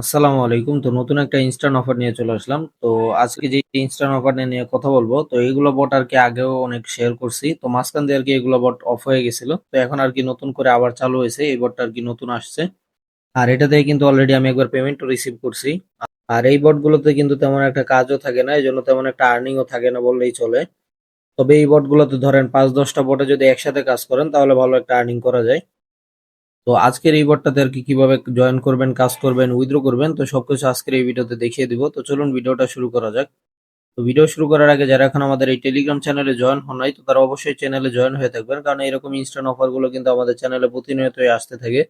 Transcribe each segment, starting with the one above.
আসসালামু আলাইকুম। তো নতুন একটা ইনস্ট্যান্ট অফার নিয়ে চলে আসলাম। তো আজকে যে ইনস্ট্যান্ট অফার নিয়ে কথা বলবো, তো এগুলো বট আর কি আগেও অনেক শেয়ার করছি। তো মাঝখান দিয়ে আর কি এগুলো বট অফ হয়ে গেছিল। তো এখন আর কি নতুন করে আবার চালু হয়েছে। এই বটটা আর কি নতুন আসছে। আর এটা থেকে কিন্তু অলরেডি আমি একবার পেমেন্টও রিসিভ করছি। আর এই বট গুলোতে কিন্তু তেমন একটা কাজও থাকে না, এই জন্য তেমন একটা আর্নিংও থাকে না বললেই চলে। তবে এই বট গুলোতে ধরেন 5-10টা বটে যদি একসাথে কাজ করেন তাহলে ভালো একটা আর্নিং করা যায়। তো আজকের এই বটটাতে আর কি কিভাবে জয়েন করবেন, কাজ করবেন, উইথড্র করবেন, তো সবকিছু আজকের এই ভিডিওতে দেখিয়ে দিব। তো চলুন ভিডিওটা শুরু করা যাক। তো ভিডিও শুরু করার আগে যারা এখন আমাদের এই টেলিগ্রাম চ্যানেলে জয়েন হন নাই, তো তারা অবশ্যই চ্যানেলে জয়েন হয়ে থাকবেন, কারণ এরকম ইনস্ট্যান্ট অফার গুলো কিন্তু আমাদের চ্যানেলে প্রতিনিয়তই আসতে থাকে।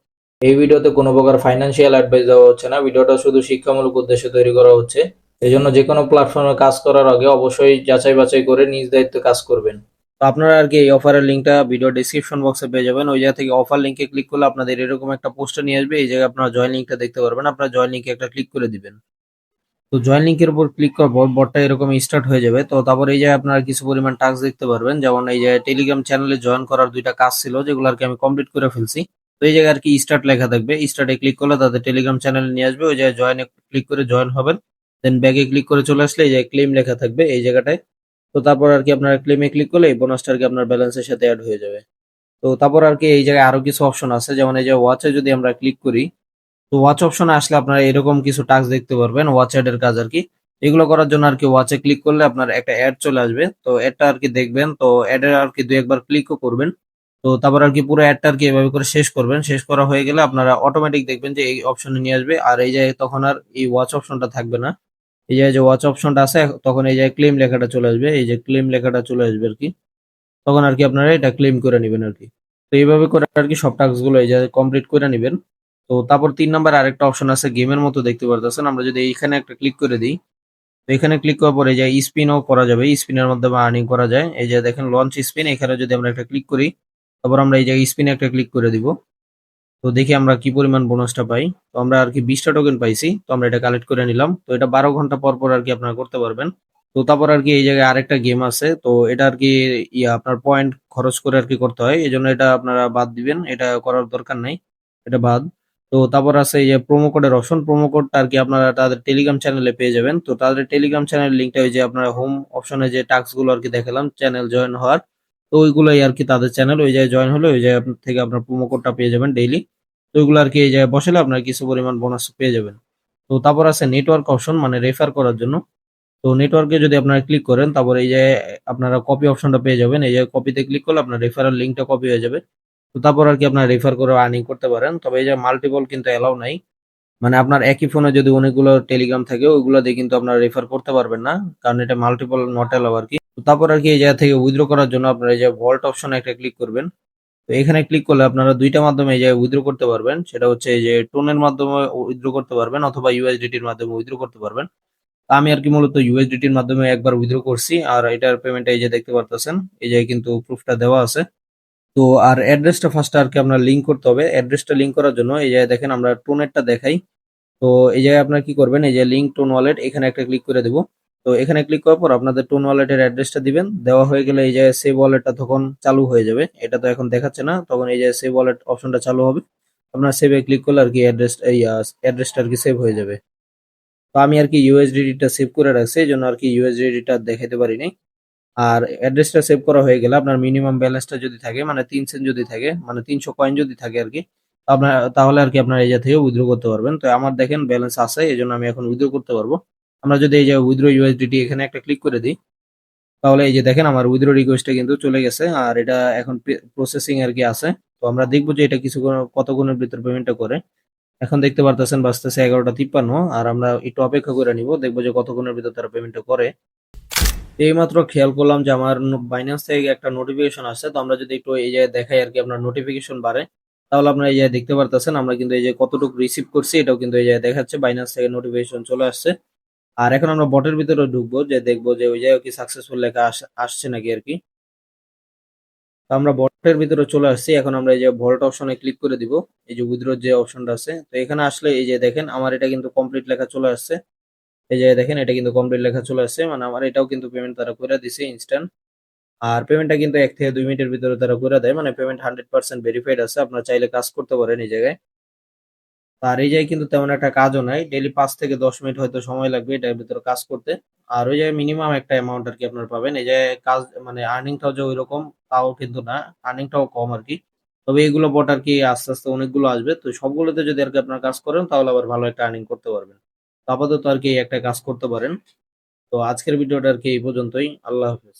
এই ভিডিওতে কোনো প্রকার ফাইন্যান্সিয়াল অ্যাডভাইস দেওয়া হচ্ছে না, ভিডিওটা শুধু শিক্ষামূলক উদ্দেশ্যে তৈরি করা হচ্ছে। এই জন্য যে কোনো প্ল্যাটফর্মে কাজ করার আগে অবশ্যই যাচাই বাছাই করে নিজ দায়িত্বে কাজ করবেন। তো আপনারা আর কি এই অফারের লিঙ্কটা ভিডিও ডেসক্রিপশন বক্সে পেয়ে যাবেন। ওই জায়গা থেকে অফার লিঙ্কে ক্লিক করলে আপনাদের এরকম একটা পোস্টে নিয়ে আসবে। এই জায়গায় আপনারা জয়েন লিঙ্কটা দেখতে পারবেন, আপনারা জয়েন লিঙ্কে একটা ক্লিক করে দিবেন। তো জয়েন লিঙ্কের উপর ক্লিক করার পর বটটা এরকম স্টার্ট হয়ে যাবে। তো তারপর এই জায়গায় আপনারা কিছু পরিমাণ টাস্ক দেখতে পারবেন, যেমন এই যে টেলিগ্রাম চ্যানেলে জয়েন করার দুইটা কাজ ছিল যেগুলো আর কি আমি কমপ্লিট করে ফেলছি। তো এই জায়গায় আর কি স্টার্ট লেখা থাকবে, স্টার্টে ক্লিক করলে তাদের টেলিগ্রাম চ্যানেলে নিয়ে আসবে। ওই জায়গায় জয়েনে ক্লিক করে জয়েন হবেন। দেন ব্যাগে ক্লিক করে চলে আসলে এই জায়গায় ক্লেম লেখা থাকবে এই জায়গাটায়। তো তারপর আর কি আপনারা ক্লেমে ক্লিক করলে এই বোনাসটা আর কি আপনার ব্যালেন্সের সাথে অ্যাড হয়ে যাবে। তো তারপর আর কি এই জায়গায় আরো কিছু অপশন আছে, যেমন এই যে ওয়াচে যদি আমরা ক্লিক করি, তো ওয়াচ অপশনে আসলে আপনারা এরকম কিছু টাস্ক দেখতে পারবেন, ওয়াচ অ্যাড এর কাজ আর কি। এগুলো করার জন্য আর কি ওয়াচে ক্লিক করলে আপনার একটা অ্যাড চলে আসবে, তো অ্যাডটা আর কি দেখবেন, তো অ্যাডের আর কি দুই একবার ক্লিকও করবেন। তো তারপর আর কি পুরো অ্যাডটা আর কি এভাবে করে শেষ করবেন। শেষ করা হয়ে গেলে আপনারা অটোমেটিক দেখবেন যে এই অপশনে নিয়ে আসবে, আর এই জায়গায় তখন আর এই ওয়াচ অপশনটা থাকবে না। এই জায়গায় যে ওয়াচ অপশনটা আছে তখন এই জায়গায় ক্লেম লেখাটা চলে আসবে, এই যে ক্লেম লেখাটা চলে আসবে আর কি। তখন আর কি আপনারা এটা ক্লেম করে নেবেন আর কি। তো এইভাবে করে আর কি সব টাস্ক গুলো এই যে কমপ্লিট করে নেবেন। তো তারপর 3 নাম্বার আরেকটা অপশন আছে গেমের মতো দেখতে পারতেছেন, আমরা যদি এইখানে একটা ক্লিক করে দিই, তো এখানে ক্লিক করার পরে এই যে স্পিনও করা যাবে, স্পিনের মাধ্যমে আর্নিং করা যায়। এই যে দেখেন লঞ্চ স্পিন, এখানে যদি আমরা একটা ক্লিক করি, তারপর আমরা এই যে স্পিনে একটা ক্লিক করে দিব। তো দেখি আমরা কি পরিমাণ বোনাসটা পাই। তো আমরা আর কি 20টা টোকেন পাইছি, তো আমরা এটা কালেক্ট করে নিলাম। তো এটা 12 ঘন্টা পর পর আর কি আপনারা করতে পারবেন। তো তারপর আর কি এই জায়গায় আরেকটা গেম আছে, তো এটা আর কি আপনার পয়েন্ট খরচ করে আর কি করতে হয়, এই জন্য এটা আপনারা বাদ দিবেন, এটা করার দরকার নাই, এটা বাদ। তো তারপর আছে এই যে প্রোমো কোডের অপশন, প্রোমো কোডটা আর কি আপনারা তাদের টেলিগ্রাম চ্যানেলে পেয়ে যাবেন। তো তাদের টেলিগ্রাম চ্যানেলের লিঙ্কটা ওই যে আপনারা হোম অপশনে যে টাস্ক গুলো আর কি দেখালাম চ্যানেল জয়েন হওয়ার, তো ওইগুলোই আর কি তাদের চ্যানেল, ওই জায়গায় জয়েন হলে ওই জায়গায় থেকে আপনার প্রোমো কোডটা পেয়ে যাবেন ডেইলি। তো ওইগুলো আর কি এই জায়গায় বসালে আপনার কিছু পরিমাণ বোনাস পেয়ে যাবেন। তো তারপর আছে নেটওয়ার্ক অপশন, মানে রেফার করার জন্য। তো নেটওয়ার্কে যদি আপনারা ক্লিক করেন, তারপর এই যে আপনারা কপি অপশনটা পেয়ে যাবেন, এই যে কপিতে ক্লিক করলে আপনার রেফারেল লিঙ্কটা কপি হয়ে যাবে। তো তারপর আর কি আপনারা রেফার করে আর্নিং করতে পারেন। তবে এই যে মাল্টিপল কিন্তু এলাও নাই, মানে আপনার একই ফোনে যদি অনেকগুলো টেলিগ্রাম থাকে ওইগুলো দিয়ে কিন্তু আপনারা রেফার করতে পারবেন না, কারণ এটা মাল্টিপল নট এলাও আর কি। তো তারপর আর কি এই জায়গা থেকে উইথড্র করার জন্য আপনারা এই যে ভল্ট অপশনে একটা ক্লিক করবেন। তো এখানে ক্লিক করলে আপনারা দুইটা মাধ্যমে এই জায়গায় উইথড্র করতে পারবেন, সেটা হচ্ছে এই যে টোনের মাধ্যমে উইথড্র করতে পারবেন অথবা ইউএসডিটির মাধ্যমে উইথড্র করতে পারবেন। আমি আর কি মূলত ইউএসডিটির মাধ্যমে একবার উইথড্র করছি, আর এটার পেমেন্ট এই যে দেখতে পারতেছেন, এই যে কিন্তু প্রুফটা দেওয়া আছে। তো আর অ্যাড্রেসটা ফার্স্ট আর কি আপনার লিঙ্ক করতে হবে। অ্যাড্রেসটা লিঙ্ক করার জন্য এই যে দেখেন আমরা টোনেরটা দেখাই। তো এই জায়গায় আপনার কি করবেন, এই যে লিঙ্ক টোন ওয়ালেট, এখানে একটা ক্লিক করে দেবো। তো এখানে ক্লিক করার পর আপনাদের টোন ওয়ালেটের অ্যাড্রেসটা দিবেন, দেওয়া হয়ে গেলে এই যে সেভ ওয়ালেটটা তখন চালু হয়ে যাবে। এটা তো এখন দেখাচ্ছে না, তখন এই যে সেভ ওয়ালেট অপশনটা চালু হবে। আপনার সেভে ক্লিক করলে আর কি অ্যাড্রেসটা আর কি সেভ হয়ে যাবে। তো আমি আর কি ইউএসডিটি সেভ করে রাখছি, এই জন্য আর কি ইউএসডিটি দেখাতে পারিনি। আর অ্যাড্রেসটা সেভ করা হয়ে গেলে আপনার মিনিমাম ব্যালেন্সটা যদি থাকে, মানে 3 সেন্ট যদি থাকে, মানে 300 কয়েন যদি থাকে আর কি, আপনার তাহলে আর কি আপনার এই জায়গা থেকে উইথড্র করতে পারবেন। তো আমার দেখেন ব্যালেন্স আছে, এই জন্য আমি এখন উইথড্র করতে পারবো। আমরা যদি এই যে উইথড্র ইউএসডিটি এখানে একটা ক্লিক করে দিই, তাহলে এই যে দেখেন আমার উইথড্র রিকোয়েস্টটা কিন্তু চলে গেছে, আর এটা এখন প্রসেসিং আর কি আছে। তো আমরা দেখবো যে এটা কতক্ষণের ভিতর পেমেন্টটা করে। এখন দেখতে পারতেছেন বাজতেছে 11টা 53, আর আমরা একটু অপেক্ষা করে নিব, দেখবো যে কতক্ষণের ভিতর তারা পেমেন্টটা করে। এইমাত্র খেয়াল করলাম যে আমার বাইন্যান্স থেকে একটা নোটিফিকেশন আসছে। তো আমরা যদি একটু এই যে দেখাই আর কি আপনার নোটিফিকেশন বাড়ে, তাহলে আপনারা এই যে দেখতে পারতেছেন আমরা কিন্তু এই যে কতটুকু রিসিভ করছি এটাও কিন্তু এই যে দেখাচ্ছে, বাইন্যান্স থেকে নোটিফিকেশন চলে আসছে। আর এখন আমরা বটের ভিতরে ঢুকবো, যে দেখবো যে ওই জায়গায় কি সাকসেসফুল লেখা আসছে নাকি আর কি। তো আমরা বটের ভিতরে চলে আসছি, এখন আমরা এই যে ভল্ট অপশনে ক্লিক করে দিব, এই যে উইথড্র যে অপশনটা আছে। তো এখানে আসলে এই যে দেখেন আমার এটা কিন্তু কমপ্লিট লেখা চলে আসছে। এই যে দেখেন এটা কিন্তু কমপ্লিট লেখা চলে আসছে, মানে আমার এটাও কিন্তু পেমেন্ট তারা করে দিছে ইনস্ট্যান্ট। আর পেমেন্টটা কিন্তু 1 থেকে 2 মিনিটের ভিতরে তারা করে দেয়, মানে পেমেন্ট 100% ভেরিফাইড আছে, আপনারা চাইলে কাজ করতে পারেন এই জায়গায়। আর এই জায়গায় কিন্তু তেমন একটা কাজও নাই, ডেইলি 5 থেকে 10 মিনিট হয়তো সময় লাগবে এটার ভিতরে কাজ করতে। আর ওই জায়গায় মিনিমাম একটা অ্যামাউন্ট আর কি আপনার পাবেন। এই জায়গায় কাজ মানে আর্নিংটাও যে ওই রকম তাও কিন্তু না, আর্নিংটাও কম আর কি। তবে এগুলো বট আর কি আস্তে আস্তে অনেকগুলো আসবে, তো সবগুলোতে যদি আর কি আপনার কাজ করেন তাহলে আবার ভালো একটা আর্নিং করতে পারবেন। তো আপাতত আর কি এই একটা কাজ করতে পারেন। তো আজকের ভিডিওটা আর কি এই পর্যন্তই। আল্লাহ হাফেজ।